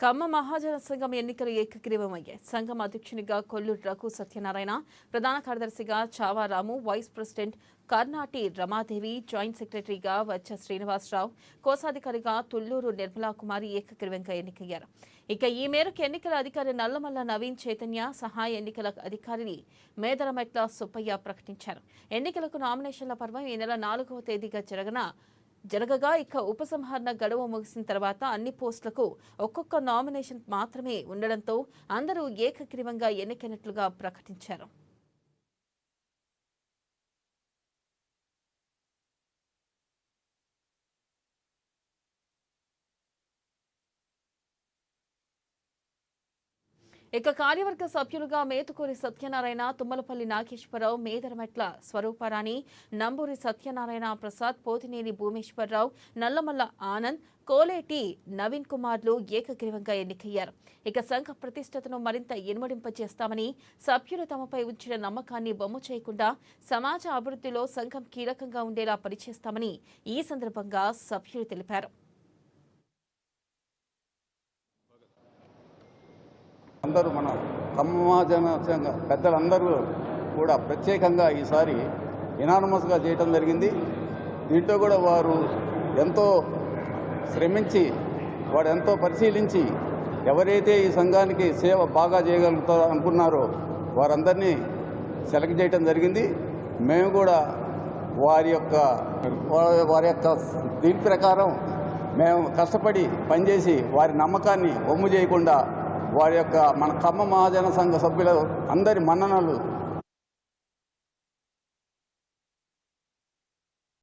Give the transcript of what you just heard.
కమ్మ మహాజన సంఘం ఎన్నికలు ఏకగ్రీవమయ్యాయి. సంఘం అధ్యక్షునిగా కొల్లూరు రఘు సత్యనారాయణ, ప్రధాన కార్యదర్శిగా Chavaramu, vice president Karnati Ramadevi, joint సెక్రటరీగా వచ్చ శ్రీనివాసరావు, కోశాధికారిగా తుళ్లూరు నిర్మలా కుమారి ఏకగ్రీవంగా ఎన్నికయ్యారు. ఇక ఈ మేరకు ఎన్నికల అధికారి నల్లమల్ల నవీన్ చైతన్య, సహాయ ఎన్నికల అధికారిని మేదరమెట్ల సుబ్బయ్య ప్రకటించారు. ఎన్నికలకు నామినేషన్ల పర్వం ఈ నెల 4వ తేదీగా జరగగా ఇక ఉపసంహరణ గడువు ముగిసిన తర్వాత అన్ని పోస్టులకు ఒక్కొక్క నామినేషన్ మాత్రమే ఉండడంతో అందరూ ఏకగ్రీవంగా ఎన్నికైనట్లుగా ప్రకటించారు. ఇక కార్యవర్గ సభ్యులుగా మేతుకూరి సత్యనారాయణ, తుమ్మలపల్లి నాగేశ్వరరావు, మేదరమెట్ల స్వరూపరాణి, నంబూరి సత్యనారాయణ ప్రసాద్, పోతినేని భూమేశ్వరరావు, నల్లమల్ల ఆనంద్, కోలేటి నవీన్ కుమార్లు ఏకగ్రీవంగా ఎన్నికయ్యారు. ఇక సంఘ ప్రతిష్టతను మరింత ఇనుమడింపజేస్తామని, సభ్యులు తమపై ఉంచిన నమ్మకాన్ని బొమ్ము చేయకుండా సమాజ అభివృద్ధిలో సంఘం కీలకంగా ఉండేలా పనిచేస్తామని ఈ సందర్భంగా సభ్యులు తెలిపారు. అందరూ మన సమాజన సంఘ పెద్దలందరూ కూడా ప్రత్యేకంగా ఈసారి యునానిమస్గా చేయటం జరిగింది. దీంట్లో కూడా వారు ఎంతో శ్రమించి వాడు ఎంతో పరిశీలించి ఎవరైతే ఈ సంఘానికి సేవ బాగా చేయగలుగుతారో అనుకున్నారో వారందరినీ సెలెక్ట్ చేయటం జరిగింది. మేము కూడా వారి యొక్క దీని ప్రకారం మేము కష్టపడి పనిచేసి వారి నమ్మకాన్ని ఒమ్ము చేయకుండా వారి యొక్క మన కమ్మ మహాజన సంఘ సభ్యుల అందరి మన్ననలు